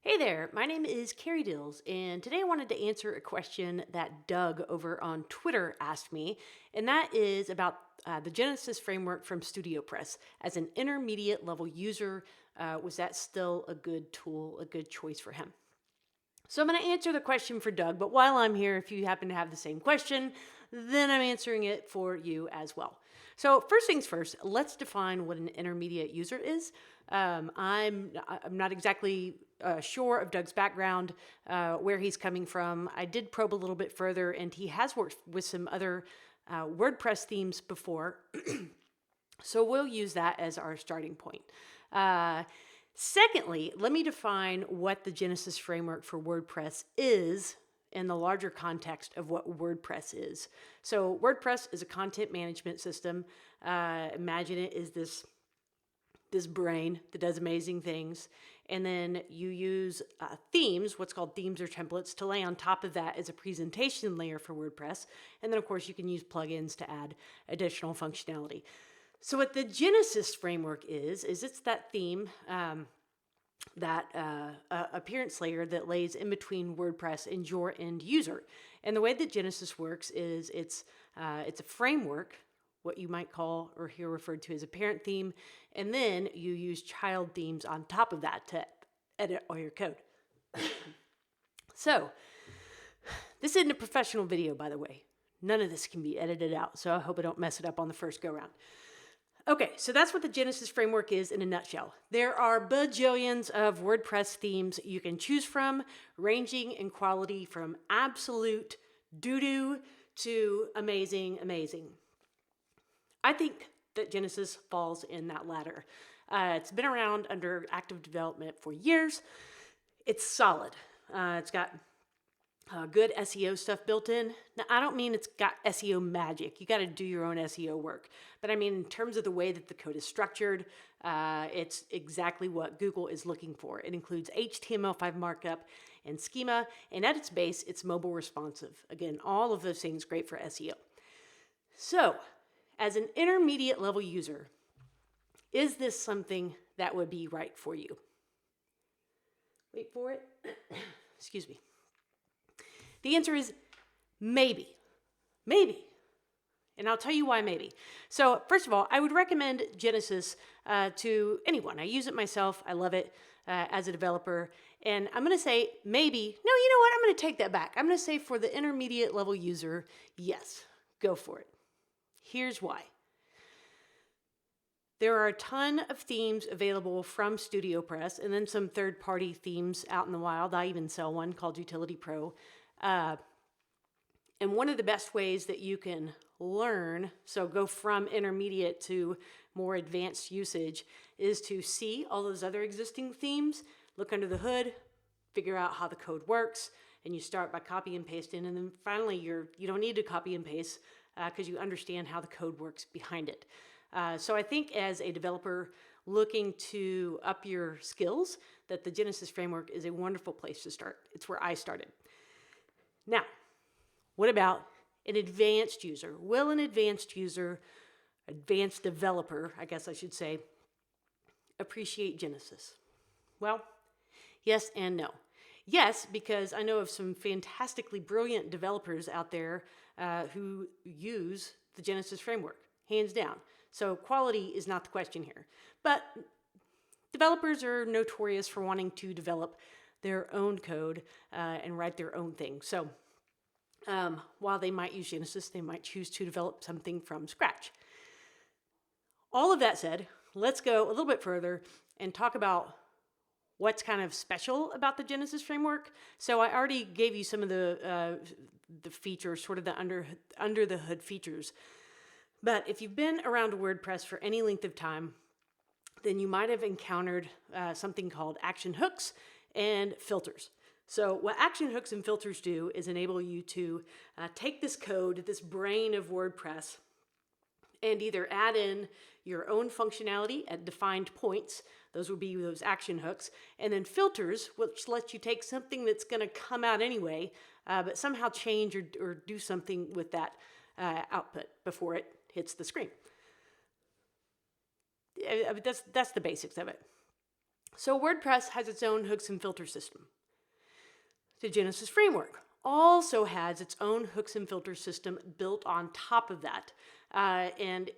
Hey there, my name is Carrie Dills, and today I wanted to answer a question that Doug over on Twitter asked me, and that is about the Genesis framework from StudioPress. As an intermediate level user, was that still a good tool, a good choice for him? So I'm going to answer the question for Doug, but while I'm here, if you happen to have the same question, then I'm answering it for you as well. So first things first, let's define what an intermediate user is. I'm not exactly sure of Doug's background, where he's coming from. I did probe a little bit further, and he has worked with some other WordPress themes before. So we'll use that as our starting point. Secondly, let me define what the Genesis framework for WordPress is in the larger context of what WordPress is. So WordPress is a content management system. Imagine it is this brain that does amazing things. And then you use themes, what's called themes or templates, to lay on top of that as a presentation layer for WordPress. And then, of course, you can use plugins to add additional functionality. So what the Genesis framework is it's that theme, that appearance layer that lays in between WordPress and your end user. And the way that Genesis works is it's a framework, what you might call or hear referred to as a parent theme, and then you use child themes on top of that to edit all your code. So this isn't a professional video, by the way. None of this can be edited out, so I hope I don't mess it up on the first go round. Okay, so that's what the Genesis framework is in a nutshell. There are bajillions of WordPress themes you can choose from, ranging in quality from absolute doo-doo to amazing, amazing. I think that Genesis falls in that latter. It's been around under active development for years. It's solid. It's got good SEO stuff built in. Now, I don't mean it's got SEO magic. You got to do your own SEO work. But I mean, in terms of the way that the code is structured, it's exactly what Google is looking for. It includes HTML5 markup and schema, and at its base, it's mobile responsive. Again, all of those things great for SEO. So, as an intermediate level user, is this something that would be right for you? Wait for it. Excuse me. The answer is maybe. Maybe. And I'll tell you why maybe. So first of all, I would recommend Genesis to anyone. I use it myself. I love it as a developer. And I'm going to say maybe. No, you know what? I'm going to take that back. I'm going to say for the intermediate level user, yes, go for it. Here's why. There are a ton of themes available from StudioPress and then some third-party themes out in the wild. I even sell one called Utility Pro. And one of the best ways that you can learn, so go from intermediate to more advanced usage, is to see all those other existing themes, look under the hood, figure out how the code works, and you start by copy and pasting, and then finally you don't need to copy and paste because you understand how the code works behind it. So I think as a developer looking to up your skills, that the Genesis framework is a wonderful place to start. It's where I started. Now, what about an advanced user? Will an advanced user, advanced developer, I guess I should say, appreciate Genesis? Well, yes and no. Yes, because I know of some fantastically brilliant developers out there who use the Genesis framework, hands down. So quality is not the question here. But developers are notorious for wanting to develop their own code and write their own thing. So while they might use Genesis, they might choose to develop something from scratch. All of that said, let's go a little bit further and talk about what's kind of special about the Genesis framework. So I already gave you some of the features, sort of the under the hood features. But if you've been around WordPress for any length of time, then you might have encountered something called action hooks and filters. So what action hooks and filters do is enable you to take this code, this brain of WordPress, and either add in your own functionality at defined points. Those would be those action hooks. And then filters, which lets you take something that's going to come out anyway, but somehow change or do something with that output before it hits the screen. That's the basics of it. So WordPress has its own hooks and filter system. The Genesis framework also has its own hooks and filter system built on top of that. And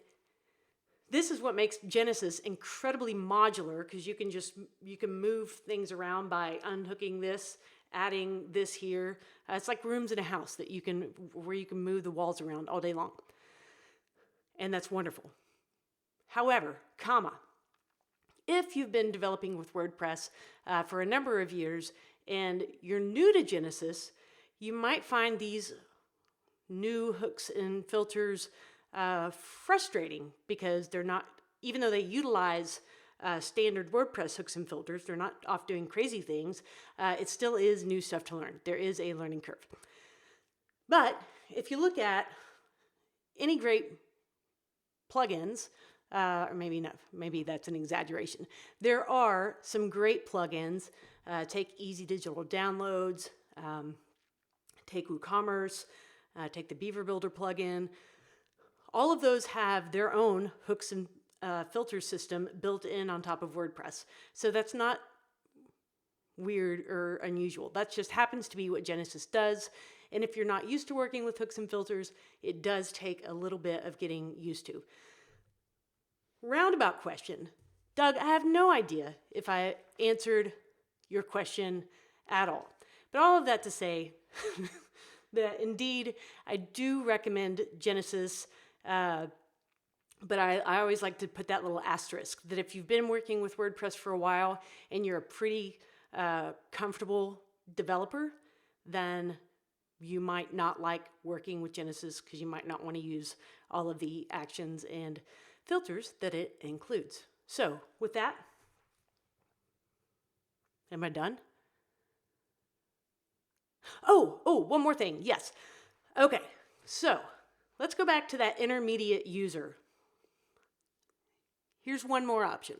this is what makes Genesis incredibly modular, because you can move things around by unhooking this, adding this here. It's like rooms in a house where you can move the walls around all day long. And that's wonderful. However, if you've been developing with WordPress for a number of years and you're new to Genesis, you might find these new hooks and filters frustrating, because they're not, even though they utilize standard WordPress hooks and filters, they're not off doing crazy things. It still is new stuff to learn. There is a learning curve. But if you look at any great plugins, or maybe that's an exaggeration. There are some great plugins. Take Easy Digital Downloads, take WooCommerce, take the Beaver Builder plugin. All of those have their own hooks and filter system built in on top of WordPress. So that's not weird or unusual. That just happens to be what Genesis does. And if you're not used to working with hooks and filters, it does take a little bit of getting used to. Roundabout question. Doug, I have no idea if I answered your question at all. But all of that to say that indeed I do recommend Genesis, but I always like to put that little asterisk that if you've been working with WordPress for a while and you're a pretty comfortable developer, then you might not like working with Genesis, because you might not want to use all of the actions and filters that it includes. So with that, am I done? Oh, one more thing. Yes. Okay. So let's go back to that intermediate user. Here's one more option,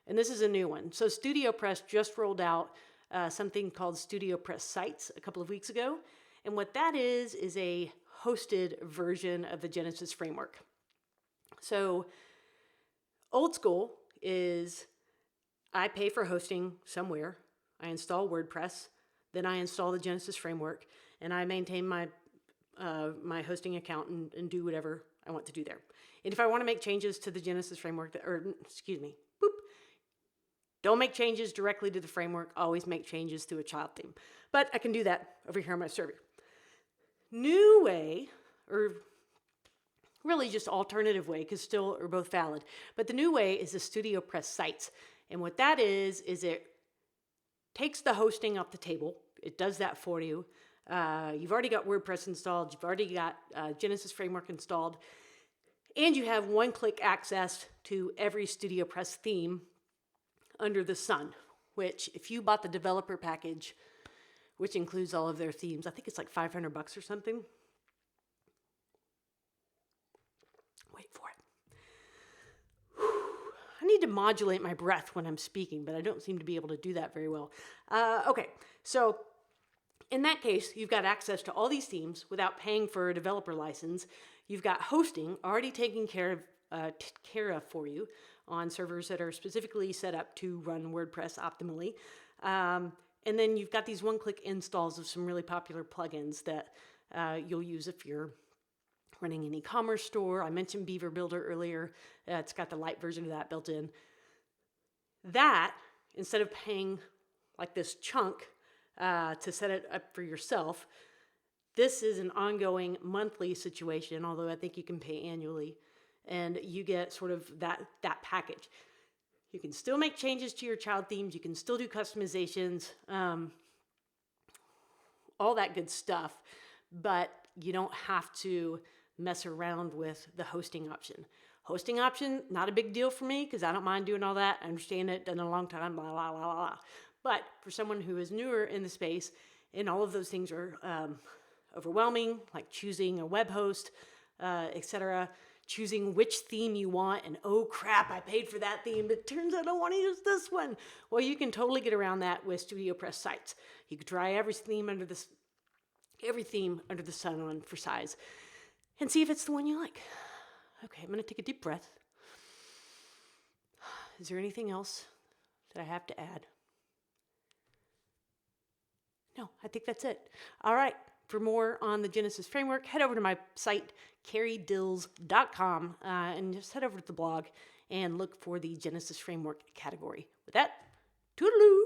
and this is a new one. So StudioPress just rolled out something called StudioPress Sites a couple of weeks ago. And what that is a hosted version of the Genesis framework. So old school is I pay for hosting somewhere, I install WordPress, then I install the Genesis framework, and I maintain my my hosting account and do whatever I want to do there. And if I want to make changes to the Genesis framework, don't make changes directly to the framework, always make changes through a child theme. But I can do that over here on my server. New way, or really just alternative way, because still are both valid. But the new way is the StudioPress Sites. And what that is it takes the hosting off the table. It does that for you. You've already got WordPress installed. You've already got Genesis framework installed. And you have one-click access to every StudioPress theme under the sun, which if you bought the developer package, which includes all of their themes, I think it's like $500 or something. Wait for it. I need to modulate my breath when I'm speaking, but I don't seem to be able to do that very well. Okay, so in that case, you've got access to all these themes without paying for a developer license. You've got hosting already taken care of for you on servers that are specifically set up to run WordPress optimally. And then you've got these one-click installs of some really popular plugins that you'll use if you're running an e-commerce store. I mentioned Beaver Builder earlier. It's got the light version of that built in. That, instead of paying like this chunk to set it up for yourself, this is an ongoing monthly situation, although I think you can pay annually, and you get sort of that package. You can still make changes to your child themes. You can still do customizations, all that good stuff, but you don't have to mess around with the hosting option. Hosting option, not a big deal for me because I don't mind doing all that. I understand it, done it a long time, blah, blah, blah, blah. But for someone who is newer in the space, and all of those things are overwhelming, like choosing a web host, etc., choosing which theme you want, and oh crap, I paid for that theme, but it turns out I want to use this one. Well, you can totally get around that with StudioPress Sites. You could try every theme under the sun on for size and see if it's the one you like. Okay, I'm going to take a deep breath. Is there anything else that I have to add? No, I think that's it. All right. For more on the Genesis framework, head over to my site, carriedills.com, and just head over to the blog and look for the Genesis framework category. With that, toodaloo!